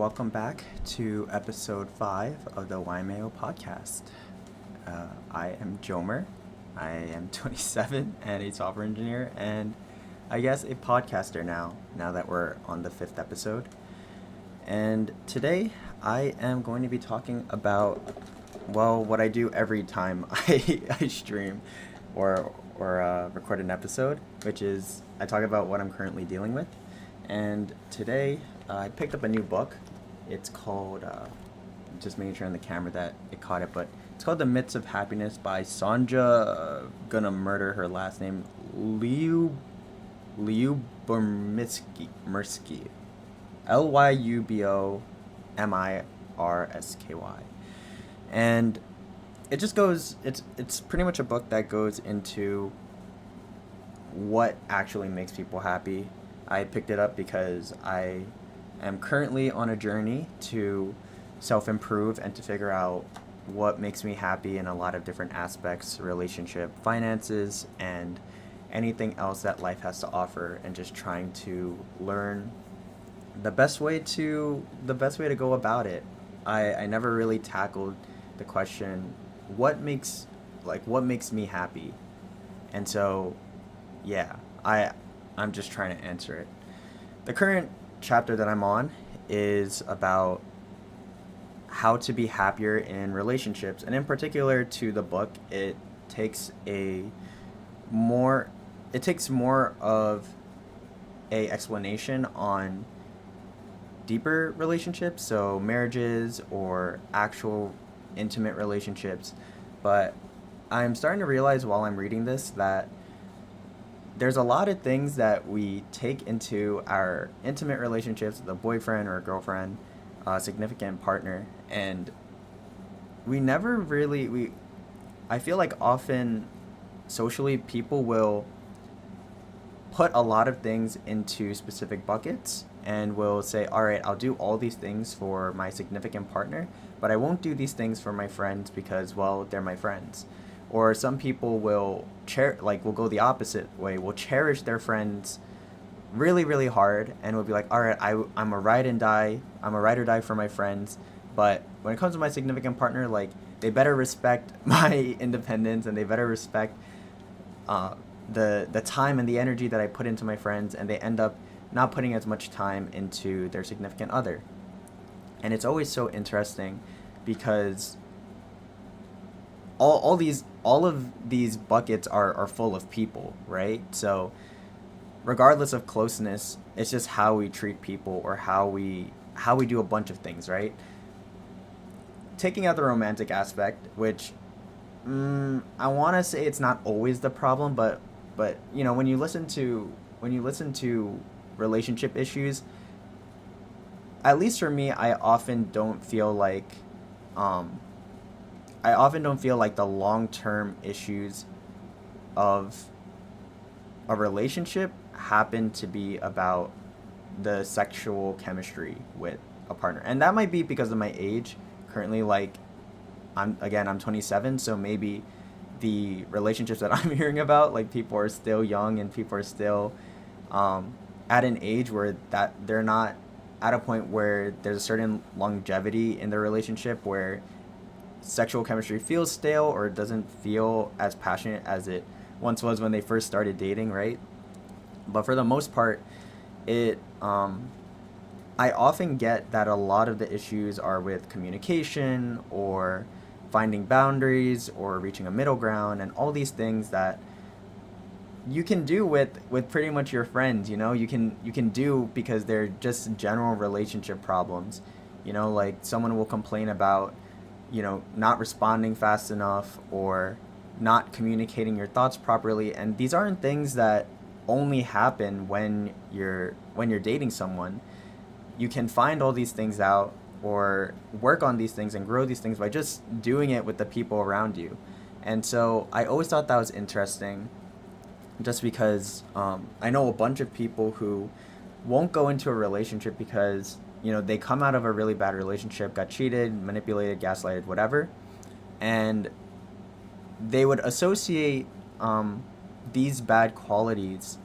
welcome back to episode 5 of the YMAO Podcast. I am Joemer. I am 27 and a software engineer, and I guess a podcaster now that we're on the 5th episode. And today I am going to be talking about, what I do every time I stream or record an episode, which is I talk about what I'm currently dealing with. And today I picked up a new book. It's called, just making sure on the camera that it caught it, but it's called The Myths of Happiness by Sonja, gonna murder her last name, Lyubomirsky. Lyubomirsky. And it just goes, it's pretty much a book that goes into what actually makes people happy. I picked it up because I am currently on a journey to self-improve and to figure out what makes me happy in a lot of different aspects, relationship, finances, and anything else that life has to offer, and just trying to learn the best way to go about it. I never really tackled the question, what makes me happy? And so, yeah, I'm just trying to answer it. The current chapter that I'm on is about how to be happier in relationships, and in particular to the book, it takes more of a explanation on deeper relationships, so marriages or actual intimate relationships. But I'm starting to realize while I'm reading this that there's a lot of things that we take into our intimate relationships with a boyfriend or a girlfriend, a significant partner, and I feel like often socially people will put a lot of things into specific buckets and will say, all right, I'll do all these things for my significant partner, but I won't do these things for my friends because, well, they're my friends. Or some people will will go the opposite way, will cherish their friends really, really hard, and will be like, all right, I'm a ride or die for my friends, but when it comes to my significant partner, like, they better respect my independence, and they better respect the time and the energy that I put into my friends, and they end up not putting as much time into their significant other. And it's always so interesting because all of these buckets are full of people, right? So regardless of closeness, it's just how we treat people or how we do a bunch of things, right? Taking out the romantic aspect, which I want to say it's not always the problem, but when you listen to relationship issues, at least for me, I often don't feel like the long-term issues of a relationship happen to be about the sexual chemistry with a partner. And that might be because of my age. Currently, I'm 27, so maybe the relationships that I'm hearing about, like, people are still young and people are still at an age where that they're not at a point where there's a certain longevity in their relationship where sexual chemistry feels stale or doesn't feel as passionate as it once was when they first started dating, right? But for the most part, I often get that a lot of the issues are with communication or finding boundaries or reaching a middle ground, and all these things that you can do with pretty much your friends. You can do because they're just general relationship problems. Like, someone will complain about not responding fast enough or not communicating your thoughts properly, and these aren't things that only happen when you're dating someone. You can find all these things out or work on these things and grow these things by just doing it with the people around you. And so I always thought that was interesting, just because I know a bunch of people who won't go into a relationship because they come out of a really bad relationship, got cheated, manipulated, gaslighted, whatever, and they would associate these bad qualities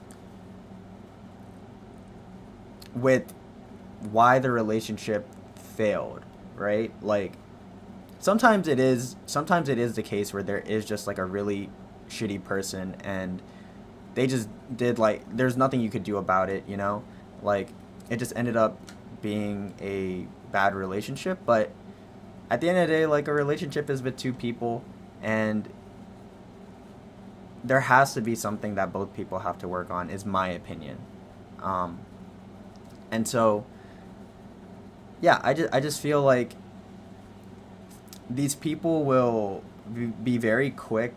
with why the relationship failed, right? Like sometimes it is the case where there is just like a really shitty person, and they just did, like, there's nothing you could do about it, you know? Like, it just ended up being a bad relationship. But at the end of the day, like, a relationship is with two people, and there has to be something that both people have to work on, is my opinion. um and so yeah, I just feel like these people will be very quick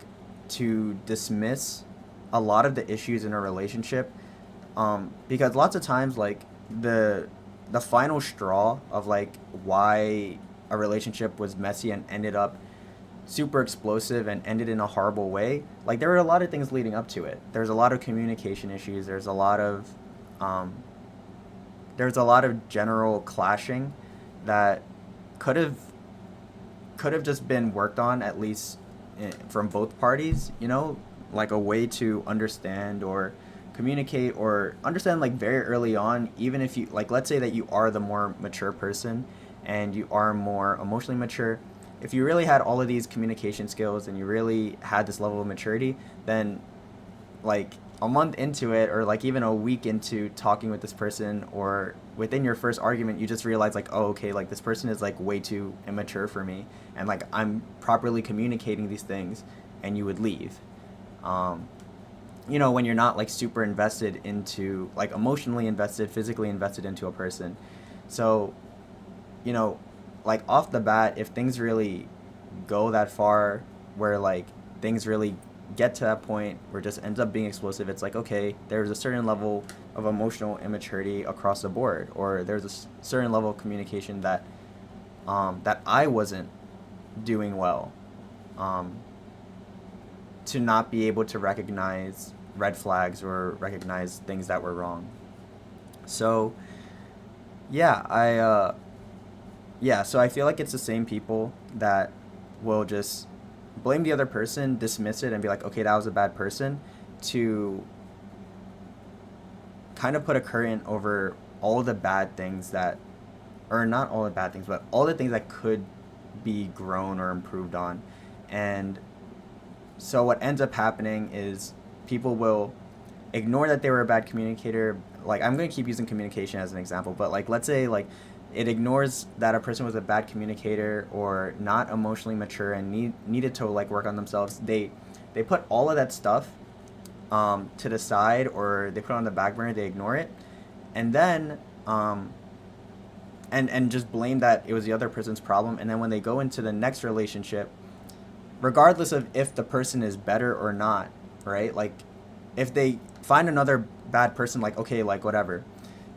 to dismiss a lot of the issues in a relationship, because lots of times, like, the final straw of, like, why a relationship was messy and ended up super explosive and ended in a horrible way, like, there were a lot of things leading up to it. There's a lot of communication issues. Um, there's a lot of general clashing that could have just been worked on, at least from both parties, you know, like a way to understand or communicate or understand, like, very early on. Even if you, like, let's say that you are the more mature person and you are more emotionally mature, if you really had all of these communication skills and you really had this level of maturity, then, like, a month into it, or like even a week into talking with this person, or within your first argument, you just realize, like, oh, okay, like, this person is, like, way too immature for me, and, like, I'm properly communicating these things, and you would leave. um you know, when you're not, like, super invested into, like, emotionally invested, physically invested into a person. So, you know, like, off the bat, if things really go that far, where, like, things really get to that point where it just ends up being explosive, it's like, okay, there's a certain level of emotional immaturity across the board, or there's a certain level of communication that that I wasn't doing well, um, to not be able to recognize red flags or recognize things that were wrong. So yeah, so I feel like it's the same people that will just blame the other person, dismiss it, and be like, okay, that was a bad person, to kind of put a curtain over all the bad things that, or not all the bad things, but all the things that could be grown or improved on. And so what ends up happening is people will ignore that they were a bad communicator. Like, I'm going to keep using communication as an example, but, like, let's say, like, it ignores that a person was a bad communicator or not emotionally mature and needed to, like, work on themselves. They put all of that stuff to the side, or they put it on the back burner. They ignore it, and then and just blame that it was the other person's problem. And then when they go into the next relationship, regardless of if the person is better or not, right? Like, if they find another bad person, like, okay, like, whatever,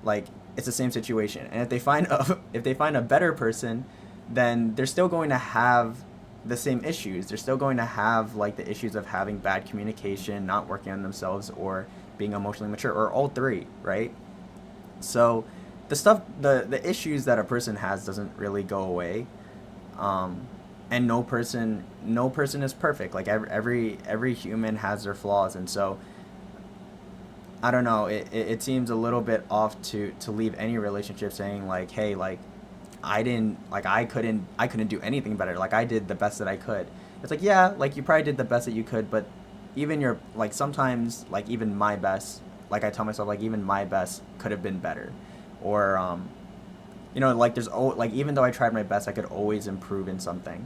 like, it's the same situation. And if they find a better person, then they're still going to have the same issues. They're still going to have, like, the issues of having bad communication, not working on themselves, or being emotionally mature, or all three, right? So the issues that a person has doesn't really go away. And no person is perfect. Like, every human has their flaws. And so I don't know, it seems a little bit off to leave any relationship saying, like, hey, like, I couldn't do anything better, like, I did the best that I could. It's like, yeah, like, you probably did the best that you could, but even your, like, sometimes, like, even my best, like, I tell myself, like, even my best could have been better. Or you know, like, like, even though I tried my best, I could always improve in something.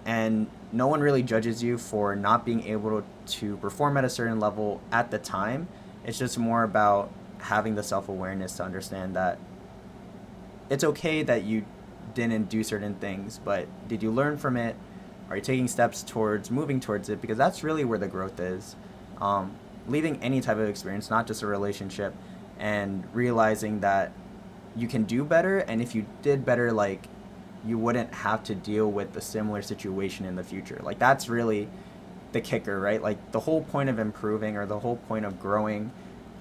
And no one really judges you for not being able to perform at a certain level at the time. It's just more about having the self-awareness to understand that it's okay that you didn't do certain things, but did you learn from it? Are you taking steps towards moving towards it? Because that's really where the growth is. Leaving any type of experience, not just a relationship, and realizing that you can do better, and if you did better, like, you wouldn't have to deal with a similar situation in the future. Like, that's really the kicker, right? Like, the whole point of improving, or the whole point of growing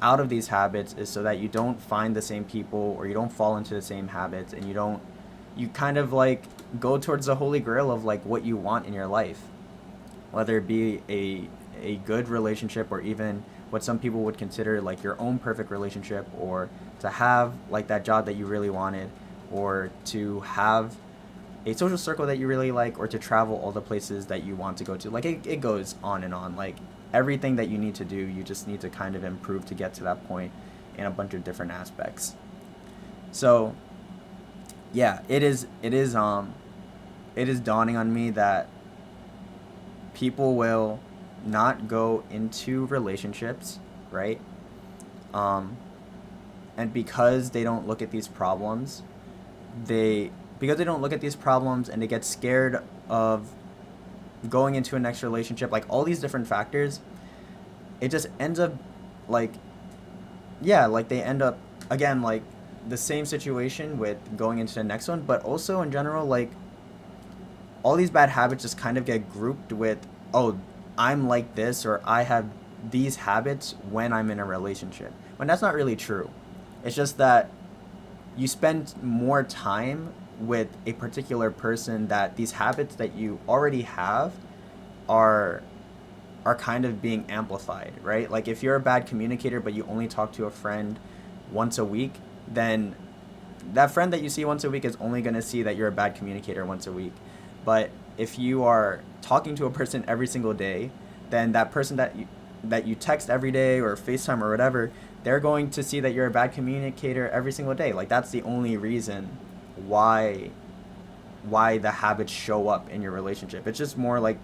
out of these habits, is so that you don't find the same people, or you don't fall into the same habits, and you kind of, like, go towards the holy grail of, like, what you want in your life, whether it be a good relationship, or even what some people would consider, like, your own perfect relationship, or to have, like, that job that you really wanted, or to have a social circle that you really like, or to travel all the places that you want to go to. Like, it goes on and on. Like, everything that you need to do, you just need to kind of improve to get to that point in a bunch of different aspects. So yeah, it is dawning on me that people will not go into relationships, right? And because they don't look at these problems, and they get scared of going into a next relationship, like all these different factors, it just ends up like, yeah, like they end up again like the same situation with going into the next one, but also in general, like all these bad habits just kind of get grouped with, oh, I'm like this, or I have these habits when I'm in a relationship. When that's not really true. It's just that you spend more time with a particular person that these habits that you already have are kind of being amplified, right? Like if you're a bad communicator but you only talk to a friend once a week, then that friend that you see once a week is only going to see that you're a bad communicator once a week. But if you are talking to a person every single day, then that person that you text every day or FaceTime or whatever, they're going to see that you're a bad communicator every single day. Like that's the only reason why the habits show up in your relationship. It's just more like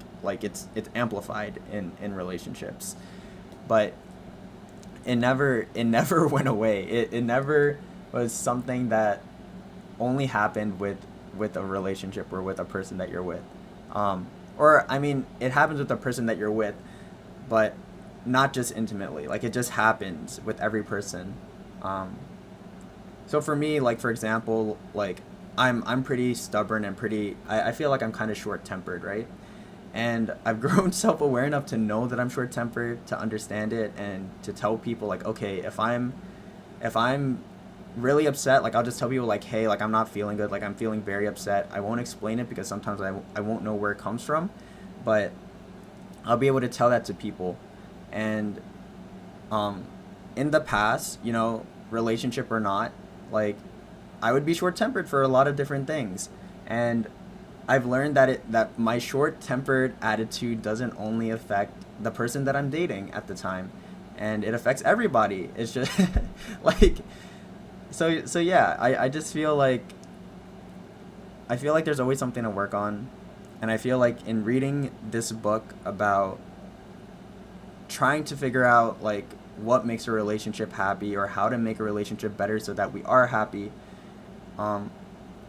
it's amplified in relationships. But it never went away. It never was something that only happened with a relationship or with a person that you're with. Or I mean, it happens with the person that you're with, but not just intimately. Like it just happens with every person. So for me, like for example, like I'm pretty stubborn and I feel like I'm kind of short-tempered, right? And I've grown self-aware enough to know that I'm short-tempered, to understand it, and to tell people like, okay, if I'm really upset, like I'll just tell people like, hey, like I'm not feeling good, like I'm feeling very upset. I won't explain it because sometimes I won't know where it comes from, but I'll be able to tell that to people. And in the past, you know, relationship or not, like I would be short-tempered for a lot of different things. And I've learned that my short-tempered attitude doesn't only affect the person that I'm dating at the time, and it affects everybody. It's just like so yeah, I just feel like there's always something to work on. And I feel like in reading this book about trying to figure out like what makes a relationship happy or how to make a relationship better so that we are happy,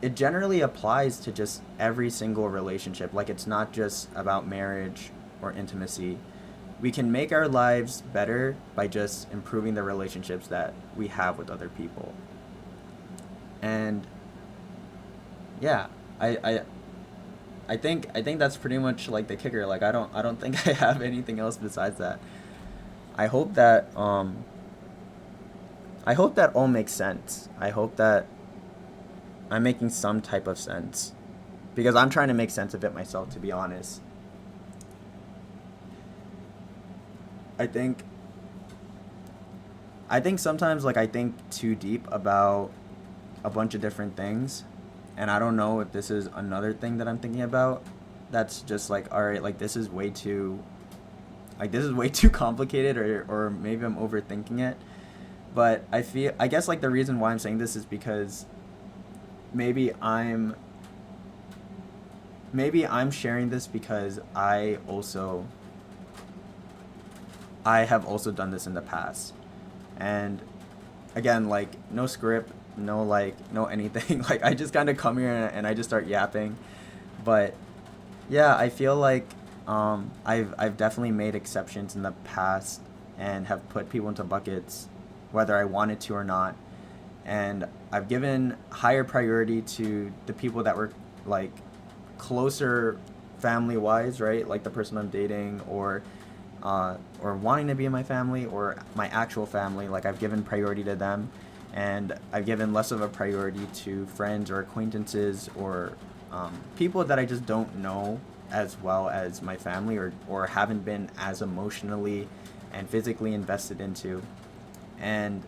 it generally applies to just every single relationship. Like it's not just about marriage or intimacy. We can make our lives better by just improving the relationships that we have with other people. And yeah, I think that's pretty much like the kicker. Like I don't think I have anything else besides that. I hope that all makes sense. I hope that I'm making some type of sense, because I'm trying to make sense of it myself, to be honest. I think sometimes like I think too deep about a bunch of different things, and I don't know if this is another thing that I'm thinking about that's just like, all right, like this is way too complicated, or maybe I'm overthinking it. But I guess like the reason why I'm saying this is because maybe I'm sharing this because I have also done this in the past. And again, like no script, no anything. Like I just kind of come here and I just start yapping. But yeah, I feel like I've definitely made exceptions in the past and have put people into buckets whether I wanted to or not. And I've given higher priority to the people that were like closer family wise, right? Like the person I'm dating, or wanting to be in my family, or my actual family. Like I've given priority to them, and I've given less of a priority to friends or acquaintances, or people that I just don't know as well as my family, or haven't been as emotionally and physically invested into. And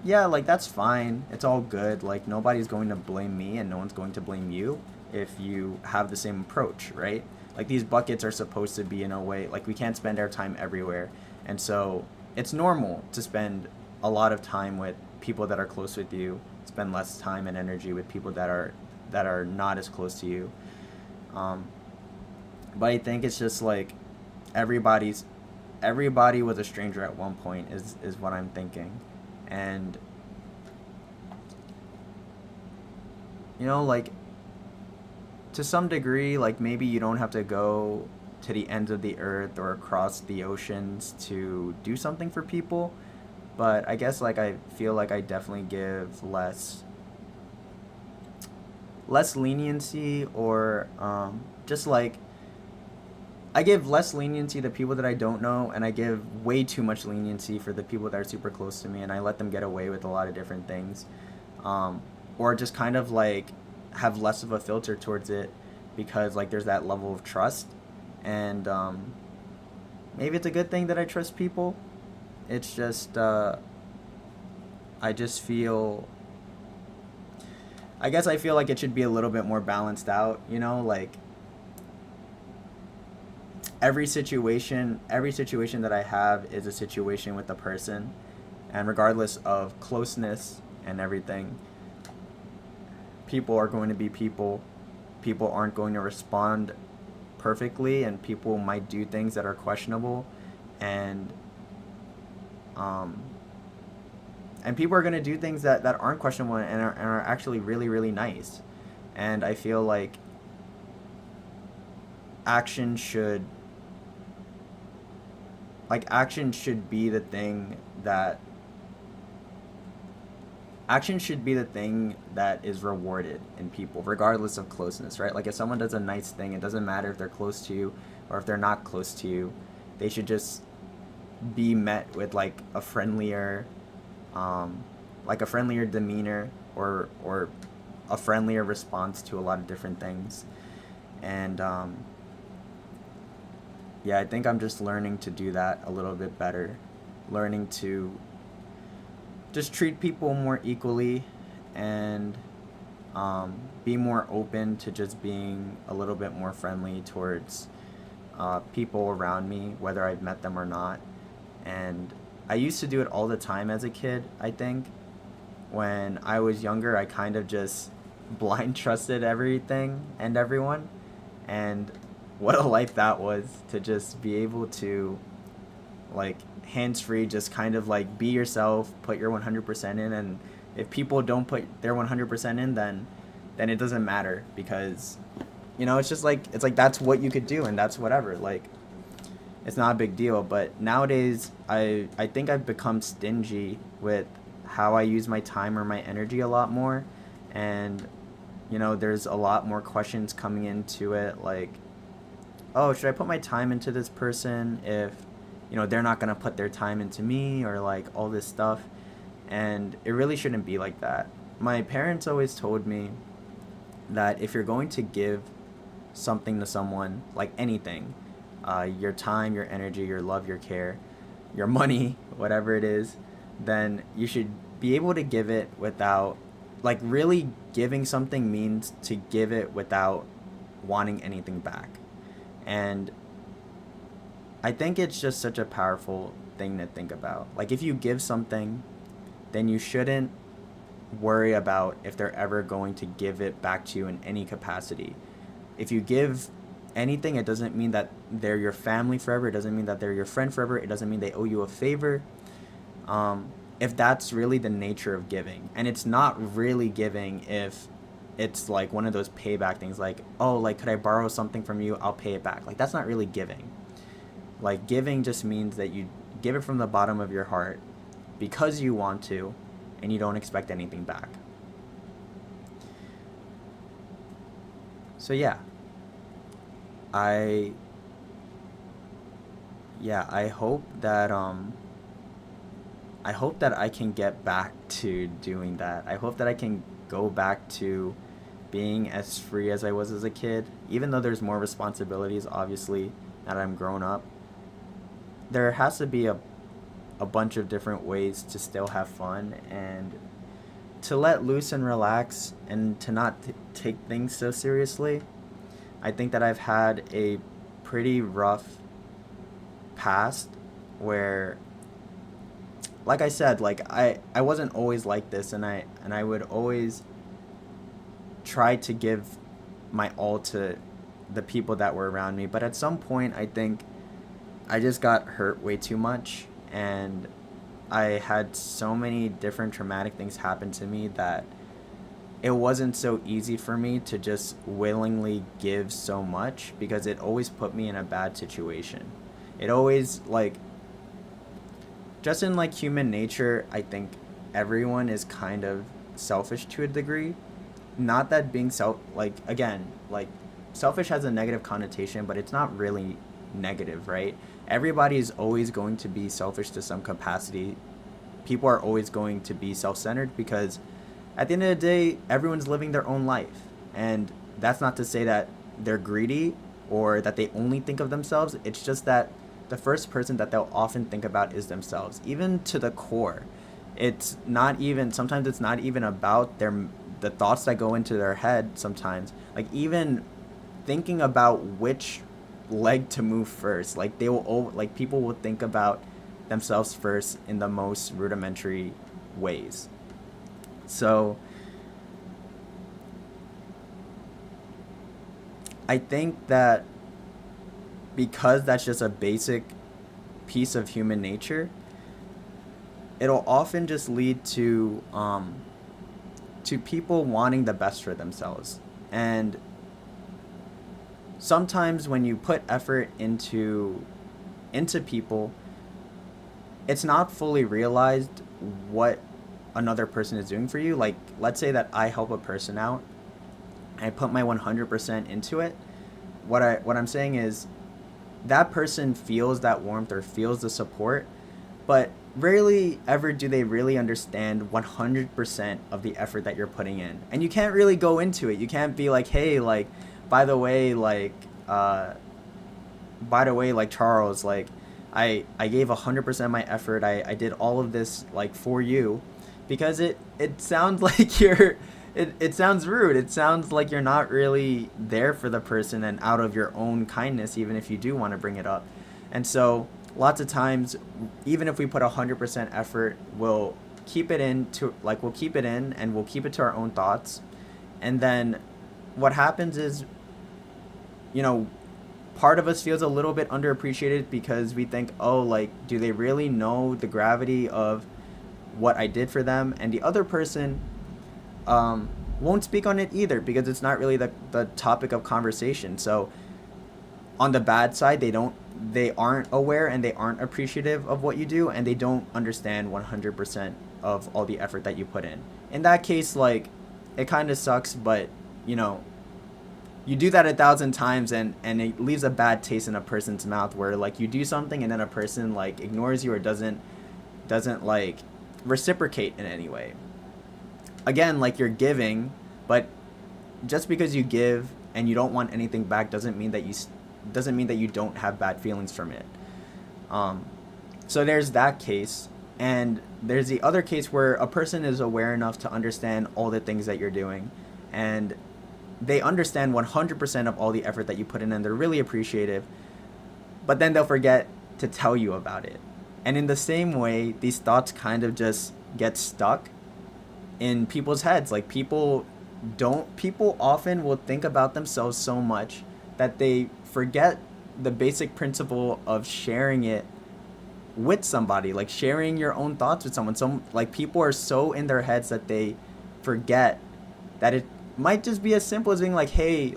yeah, like that's fine. It's all good. Like nobody's going to blame me and no one's going to blame you if you have the same approach, right? Like these buckets are supposed to be in a way like we can't spend our time everywhere. And so it's normal to spend a lot of time with people that are close with you, spend less time and energy with people that are not as close to you. Um, but I think it's just like everybody's everybody was a stranger at one point is what I'm thinking. And like to some degree, like maybe you don't have to go to the ends of the earth or across the oceans to do something for people, but I guess like I feel like I definitely give less leniency, or just like I give less leniency to people that I don't know, and I give way too much leniency for the people that are super close to me, and I let them get away with a lot of different things, um, or just kind of like have less of a filter towards it because like there's that level of trust, and maybe it's a good thing that I trust people. It's just I just feel I guess I feel like it should be a little bit more balanced out, like every situation that I have is a situation with a person, and regardless of closeness and everything, people are going to be people. People aren't going to respond perfectly, and people might do things that are questionable, and um and people are going to do things that aren't questionable and are actually really really nice. And I feel like action should action should be the thing that is rewarded in people regardless of closeness, right? Like if someone does a nice thing, it doesn't matter if they're close to you or if they're not close to you. They should just be met with like a friendlier demeanor, or a friendlier response to a lot of different things. And yeah, I think I'm just learning to do that a little bit better, learning to just treat people more equally, and be more open to just being a little bit more friendly towards people around me, whether I've met them or not. And I used to do it all the time as a kid, I think. When I was younger, I kind of just blind trusted everything and everyone. And what a life that was, to just be able to, like, hands free, just kind of like be yourself, put your 100% in. And if people don't put their 100% in, then it doesn't matter, because it's just like that's what you could do, and that's whatever. Like, it's not a big deal. But nowadays I think I've become stingy with how I use my time or my energy a lot more. And there's a lot more questions coming into it, like, oh, should I put my time into this person if they're not going to put their time into me, or like all this stuff. And it really shouldn't be like that. My parents always told me that if you're going to give something to someone, like anything, your time, your energy, your love, your care, your money, whatever it is, then you should be able to give it without, like, really giving something means to give it without wanting anything back. And I think it's just such a powerful thing to think about. Like, if you give something, then you shouldn't worry about if they're ever going to give it back to you in any capacity. If you give anything, it doesn't mean that they're your family forever. It doesn't mean that they're your friend forever. It doesn't mean they owe you a favor. If that's really the nature of giving. And it's not really giving if it's like one of those payback things, like, oh, like, could I borrow something from you? I'll pay it back. Like, that's not really giving. Like, giving just means that you give it from the bottom of your heart because you want to, and you don't expect anything back. So yeah, I hope that I can get back to doing that. I hope that I can go back to being as free as I was as a kid, even though there's more responsibilities, obviously, that I'm grown up. There has to be a bunch of different ways to still have fun and to let loose and relax and to not take things so seriously. I think that I've had a pretty rough past where, like I said, like I wasn't always like this, and I would always try to give my all to the people that were around me. But at some point, I think I just got hurt way too much, and I had so many different traumatic things happen to me that it wasn't so easy for me to just willingly give so much, because it always put me in a bad situation. It always, like, just in like human nature, I think everyone is kind of selfish to a degree. Not that being selfish has a negative connotation, but it's not really negative, right? Everybody is always going to be selfish to some capacity. People are always going to be self-centered because at the end of the day, everyone's living their own life. And that's not to say that they're greedy or that they only think of themselves. It's just that the first person that they'll often think about is themselves, even to the core. Sometimes it's not even about the thoughts that go into their head sometimes. Like, even thinking about which leg to move first. Like, people will think about themselves first in the most rudimentary ways. So I think that because that's just a basic piece of human nature, it'll often just lead to people wanting the best for themselves. And sometimes when you put effort into people, it's not fully realized what another person is doing for you. Like, let's say that I help a person out, I put my 100% into it. What I'm saying is that person feels that warmth or feels the support, but rarely ever do they really understand 100% of the effort that you're putting in. And you can't really go into it. You can't be like, hey, like, by the way, Charles, like, I gave 100% of my effort. I did all of this, like, for you, because it sounds like it sounds rude. It sounds like you're not really there for the person and out of your own kindness, even if you do want to bring it up. And so lots of times, even if we put 100% effort, we'll keep it in and we'll keep it to our own thoughts. And then what happens is, part of us feels a little bit underappreciated because we think, oh, like, do they really know the gravity of what I did for them? And the other person won't speak on it either because it's not really the topic of conversation. So on the bad side, they aren't aware and they aren't appreciative of what you do, and they don't understand 100% of all the effort that you put in. In that case, like, it kind of sucks, but you do that 1,000 times and it leaves a bad taste in a person's mouth, where, like, you do something and then a person, like, ignores you or doesn't like reciprocate in any way. Again, like, you're giving, but just because you give and you don't want anything back doesn't mean that you don't have bad feelings from it. So there's that case, and there's the other case where a person is aware enough to understand all the things that you're doing, and they understand 100% of all the effort that you put in, and they're really appreciative, but then they'll forget to tell you about it. And in the same way, these thoughts kind of just get stuck in people's heads. Like, people often will think about themselves so much that they forget the basic principle of sharing it with somebody, like sharing your own thoughts with someone. So, like, people are so in their heads that they forget that it might just be as simple as being like, hey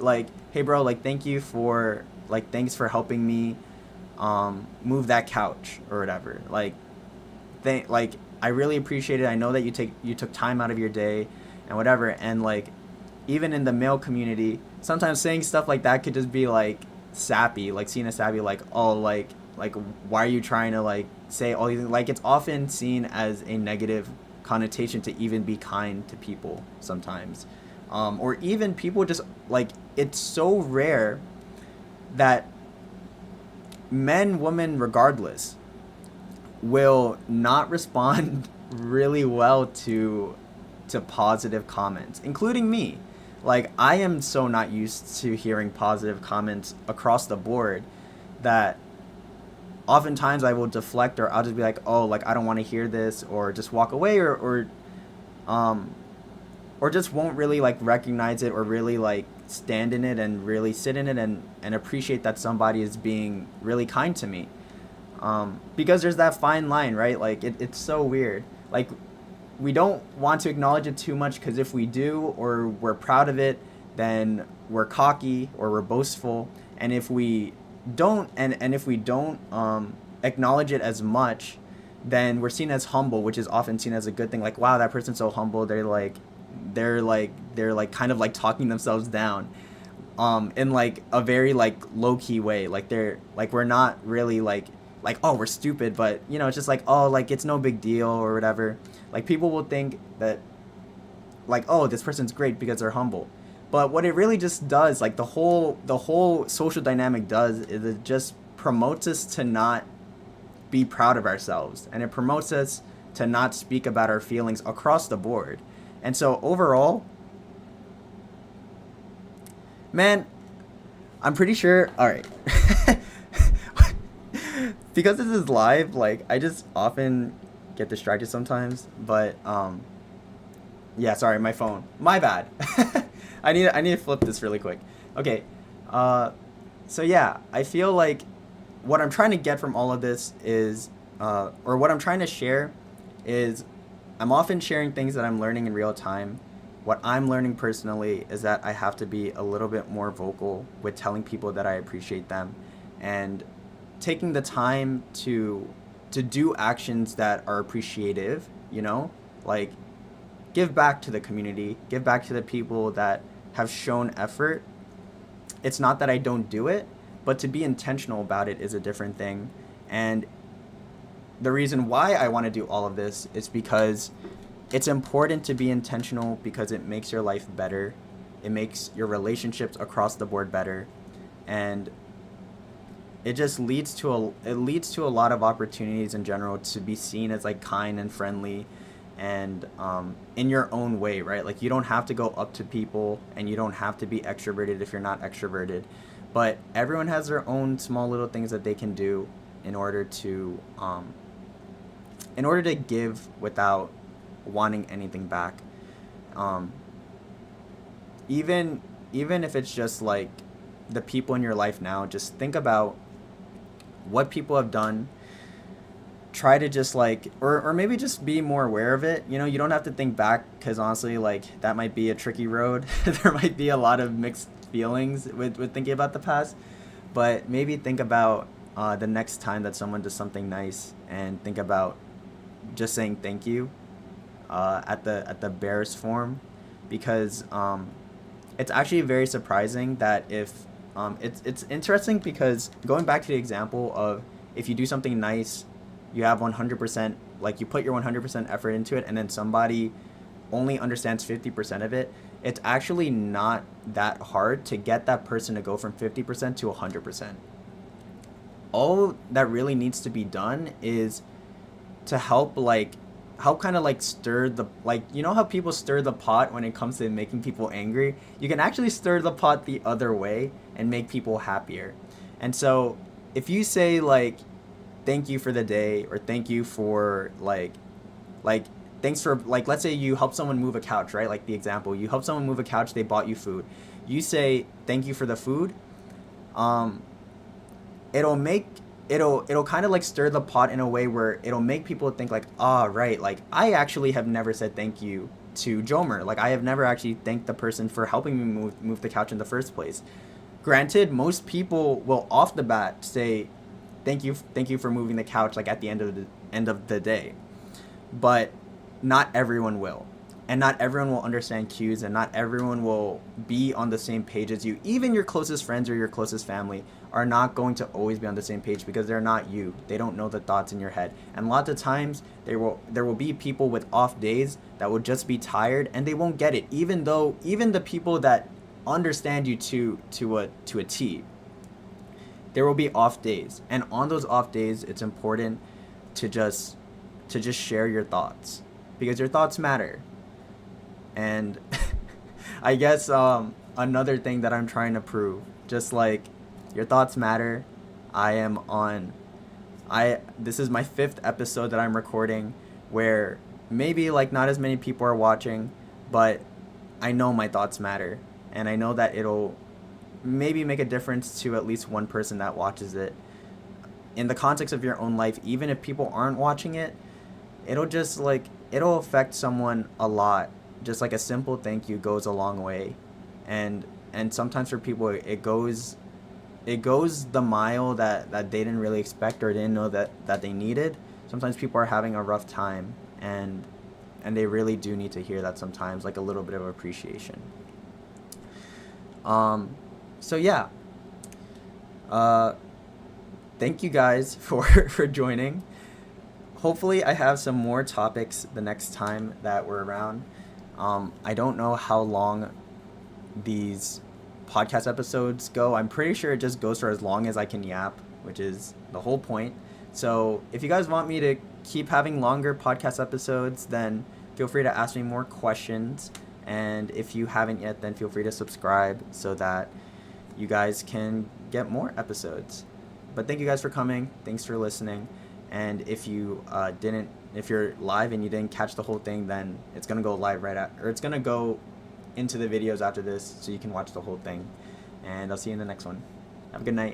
bro, like, thanks for helping me move that couch or whatever. Like, I really appreciate it. I know that you took time out of your day and whatever. And, like, even in the male community, sometimes saying stuff like that could just be, like, sappy, like, seen as sappy, like, oh, like why are you trying to, like, say all these things? Like, it's often seen as a negative connotation to even be kind to people sometimes. Or even people just, like, it's so rare that men, women, regardless, will not respond really well to positive comments, including me. Like, I am so not used to hearing positive comments across the board that oftentimes I will deflect, or I'll just be like, oh, like, I don't want to hear this, or just walk away, um or just won't really like recognize it, or really like stand in it and really sit in it and appreciate that somebody is being really kind to me. Because there's that fine line, right? Like, it's so weird. Like, we don't want to acknowledge it too much, because if we do, or we're proud of it, then we're cocky or we're boastful. And if we don't, and if we don't acknowledge it as much, then we're seen as humble, which is often seen as a good thing. Like, wow, that person's so humble. They're kind of like talking themselves down, in like a very like low key way. Like, they're like, we're not really like, oh, we're stupid, but it's just like, oh, like, it's no big deal or whatever. Like, people will think that, like, oh, this person's great because they're humble. But what it really just does, like, the whole social dynamic does, is it just promotes us to not be proud of ourselves, and it promotes us to not speak about our feelings across the board. And so overall, man, I'm pretty sure, all right. Because this is live, like, I just often get distracted sometimes, but yeah, sorry, my phone, my bad. I need to flip this really quick. Okay, so yeah, I feel like what I'm trying to get from all of this is, or what I'm trying to share is, I'm often sharing things that I'm learning in real time. What I'm learning personally is that I have to be a little bit more vocal with telling people that I appreciate them, and taking the time to do actions that are appreciative, like, give back to the community, give back to the people that have shown effort. It's not that I don't do it, but to be intentional about it is a different thing. And the reason why I want to do all of this is because it's important to be intentional, because it makes your life better. It makes your relationships across the board better. And it just leads to a lot of opportunities in general to be seen as like kind and friendly, and in your own way, right? Like, you don't have to go up to people, and you don't have to be extroverted if you're not extroverted, but everyone has their own small little things that they can do in order to give without wanting anything back. Even if it's just like the people in your life now, just think about what people have done. Try to just like, or maybe just be more aware of it. You don't have to think back, because honestly, like, that might be a tricky road. There might be a lot of mixed feelings with thinking about the past, but maybe think about the next time that someone does something nice, and think about just saying thank you at the barest form, because it's actually very surprising that if it's interesting, because going back to the example of, if you do something nice, you have 100%, like, you put your 100% effort into it, and then somebody only understands 50% of it. It's actually not that hard to get that person to go from 50% to 100%. All that really needs to be done is to help kind of like stir the, like, how people stir the pot when it comes to making people angry? You can actually stir the pot the other way and make people happier. And so if you say, like, thank you for the day, or thank you for like thanks for, like, let's say you help someone move a couch, right? Like the example, you help someone move a couch, they bought you food. You say thank you for the food. It'll kind of like stir the pot in a way where it'll make people think like, right, like, I actually have never said thank you to Joemer. Like, I have never actually thanked the person for helping me move the couch in the first place. Granted, most people will off the bat say thank you for moving the couch, like, at the end of the day. But not everyone will. And not everyone will understand cues, and not everyone will be on the same page as you. Even your closest friends or your closest family are not going to always be on the same page, because they're not you. They don't know the thoughts in your head. And lots of times there will be people with off days that will just be tired, and they won't get it, even the people that understand you to a T. There will be off days, and on those off days, it's important to just share your thoughts, because your thoughts matter. And I guess another thing that I'm trying to prove, just like your thoughts matter, this is my 5th episode that I'm recording, where maybe like not as many people are watching, but I know my thoughts matter, and I know that it'll maybe make a difference to at least one person that watches it. In the context of your own life, even if people aren't watching it, it'll affect someone a lot. Just like a simple thank you goes a long way. And sometimes for people it goes the mile that they didn't really expect or didn't know that they needed. Sometimes people are having a rough time, and they really do need to hear that sometimes, like a little bit of appreciation. So yeah. Thank you guys for joining. Hopefully I have some more topics the next time that we're around. I don't know how long these podcast episodes go. I'm pretty sure it just goes for as long as I can yap, which is the whole point. So if you guys want me to keep having longer podcast episodes, then feel free to ask me more questions. And if you haven't yet, then feel free to subscribe so that you guys can get more episodes. But thank you guys for coming. Thanks for listening. And if you if you're live and you didn't catch the whole thing, then it's gonna go live it's gonna go into the videos after this, so you can watch the whole thing. And I'll see you in the next one. Have a good night.